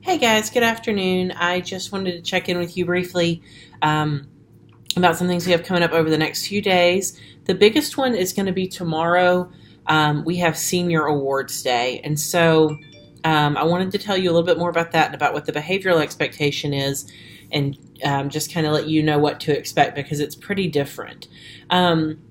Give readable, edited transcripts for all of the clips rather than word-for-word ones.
Hey guys, good afternoon. I just wanted to check in with you briefly um, about some things we have coming up over the next few days. The biggest one is going to be tomorrow. We have Senior Awards Day, and so I wanted to tell you a little bit more about that and about what the behavioral expectation is, and just kind of let you know what to expect because it's pretty different. Um,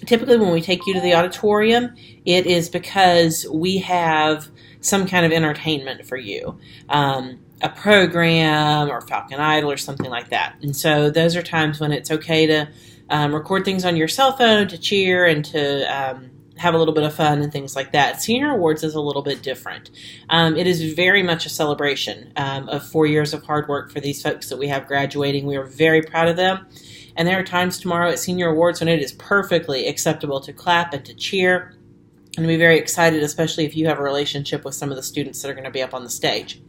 Typically, when we take you to the auditorium, it is because we have some kind of entertainment for you, a program or Falcon Idol or something like that. And so those are times when it's okay to record things on your cell phone to cheer and to have a little bit of fun and things like that. Senior Awards is a little bit different. It is very much a celebration of 4 years of hard work for these folks that we have graduating. We are very proud of them. And there are times tomorrow at Senior Awards when it is perfectly acceptable to clap and to cheer and to be very excited, especially if you have a relationship with some of the students that are going to be up on the stage.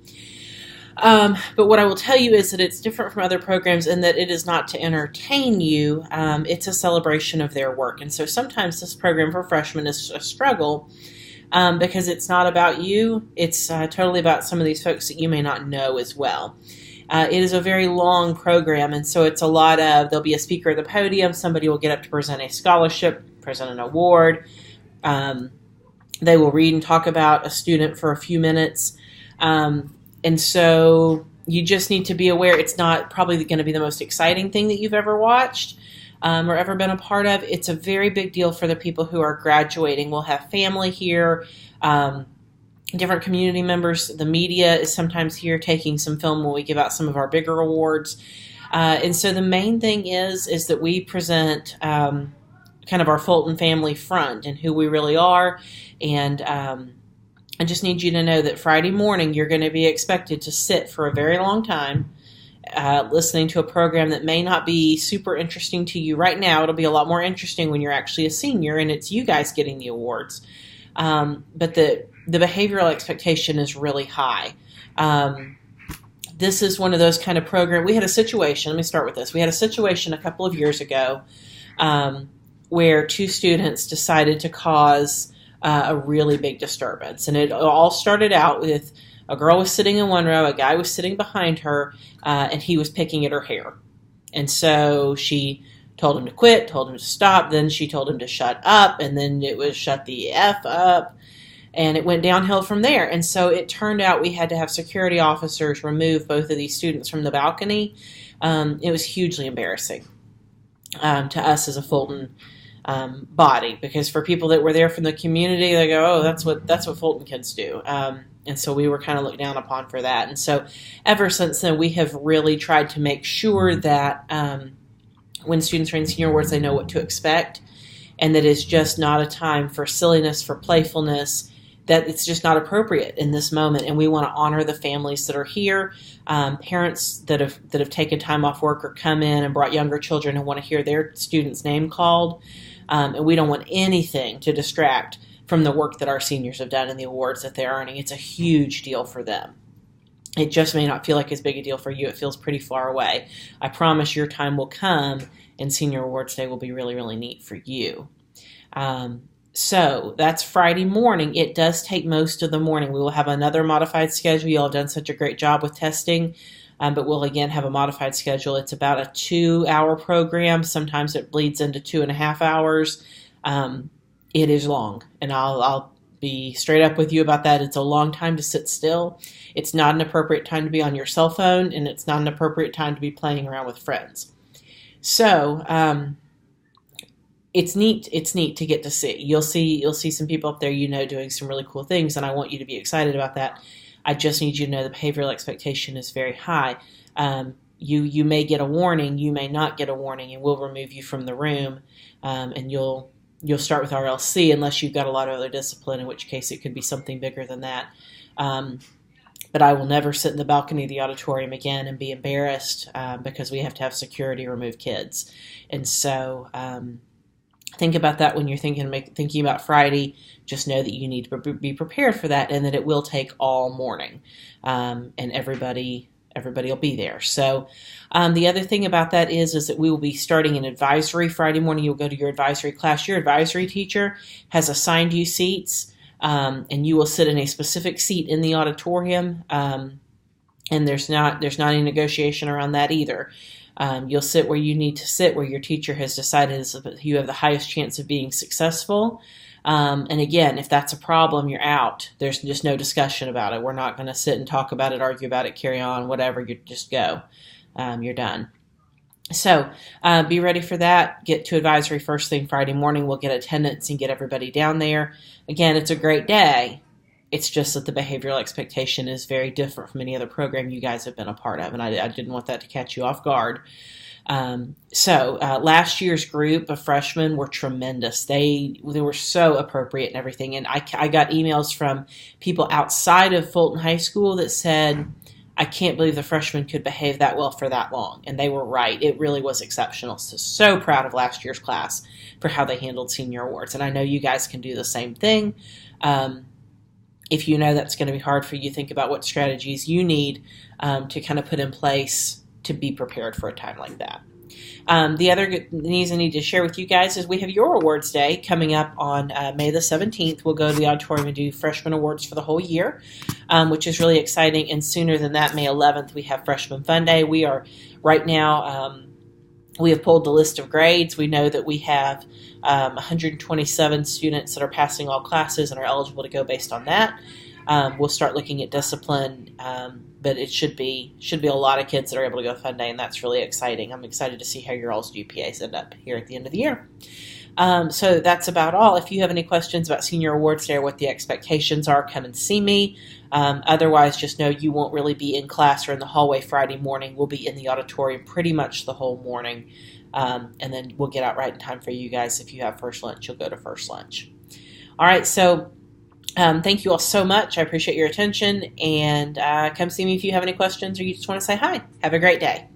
But what I will tell you is that it's different from other programs in that it is not to entertain you. It's a celebration of their work. And so sometimes this program for freshmen is a struggle because it's not about you. It's totally about some of these folks that you may not know as well. It is a very long program, and so it's a lot of, there'll be a speaker at the podium, somebody will get up to present a scholarship, present an award, they will read and talk about a student for a few minutes, and so you just need to be aware it's not probably going to be the most exciting thing that you've ever watched or ever been a part of. It's a very big deal for the people who are graduating. We'll have family here, different community members. The media is sometimes here taking some film when we give out some of our bigger awards. And so the main thing is that we present kind of our Fulton family front and who we really are. And I just need you to know that Friday morning you're going to be expected to sit for a very long time listening to a program that may not be super interesting to you right now. It'll be a lot more interesting when you're actually a senior and it's you guys getting the awards. But the behavioral expectation is really high. This is one of those kind of programs. We had a situation, let me start with this. We had a situation a couple of years ago where two students decided to cause a really big disturbance. And it all started out with a girl was sitting in one row, a guy was sitting behind her, and he was picking at her hair. And so she told him to quit, told him to stop, then she told him to shut up, and then it was shut the F up. And it went downhill from there. And so it turned out we had to have security officers remove both of these students from the balcony. It was hugely embarrassing to us as a Fulton body, because for people that were there from the community, they go, "Oh, that's what Fulton kids do." And so we were kind of looked down upon for that. And so ever since then, we have really tried to make sure that when students are in Senior Awards, they know what to expect, and that it's just not a time for silliness, for playfulness, that it's just not appropriate in this moment. And we want to honor the families that are here, parents that have taken time off work or come in and brought younger children and want to hear their student's name called. And we don't want anything to distract from the work that our seniors have done and the awards that they're earning. It's a huge deal for them. It just may not feel like as big a deal for you. It feels pretty far away. I promise your time will come, and Senior Awards Day will be really, really neat for you. So that's Friday morning. It does take most of the morning. We will have another modified schedule. You all have done such a great job with testing, but we'll again have a modified schedule. It's about a 2-hour program. Sometimes it bleeds into 2.5 hours. It is long, and I'll be straight up with you about that. It's a long time to sit still. It's not an appropriate time to be on your cell phone, and it's not an appropriate time to be playing around with friends. So it's neat. It's neat to get to see. You'll see some people up there doing some really cool things, and I want you to be excited about that. I just need you to know the behavioral expectation is very high. You may get a warning, you may not get a warning, and we'll remove you from the room, and you'll start with RLC unless you've got a lot of other discipline, in which case it could be something bigger than that. But I will never sit in the balcony of the auditorium again and be embarrassed because we have to have security remove kids. And so think about that when you're thinking about Friday. Just know that you need to be prepared for that, and that it will take all morning, and everybody will be there. So the other thing about that is that we will be starting an advisory Friday morning. You'll go to your advisory class. Your advisory teacher has assigned you seats, and you will sit in a specific seat in the auditorium. and there's not any negotiation around that either. You'll sit where you need to sit, where your teacher has decided is that you have the highest chance of being successful. And again, if that's a problem, you're out. There's just no discussion about it. We're not going to sit and talk about it, argue about it, carry on, whatever. You just go. You're done. So be ready for that. Get to advisory first thing Friday morning. We'll get attendance and get everybody down there. Again, it's a great day. It's just that the behavioral expectation is very different from any other program you guys have been a part of, and I didn't want that to catch you off guard. Last year's group of freshmen were tremendous. They were so appropriate and everything, and I got emails from people outside of Fulton High School that said, I can't believe the freshmen could behave that well for that long, and they were right. It really was exceptional. So proud of last year's class for how they handled senior awards, and I know you guys can do the same thing. If you know that's going to be hard for you, think about what strategies you need to kind of put in place to be prepared for a time like that. The other good news I need to share with you guys is we have your awards day coming up on May the 17th. We'll go to the auditorium and do freshman awards for the whole year, which is really exciting. And sooner than that, May 11th, we have Freshman Fun Day. We are right now, we have pulled the list of grades. We know that we have 127 students that are passing all classes and are eligible to go based on that. We'll start looking at discipline, but it should be a lot of kids that are able to go Fun Day, and that's really exciting. I'm excited to see how your all's GPAs end up here at the end of the year. So that's about all. If you have any questions about Senior Awards Day or what the expectations are, come and see me. Otherwise, just know you won't really be in class or in the hallway Friday morning. We'll be in the auditorium pretty much the whole morning, and then we'll get out right in time for you guys. If you have first lunch, you'll go to first lunch. All right, so thank you all so much. I appreciate your attention, and come see me if you have any questions or you just want to say hi. Have a great day.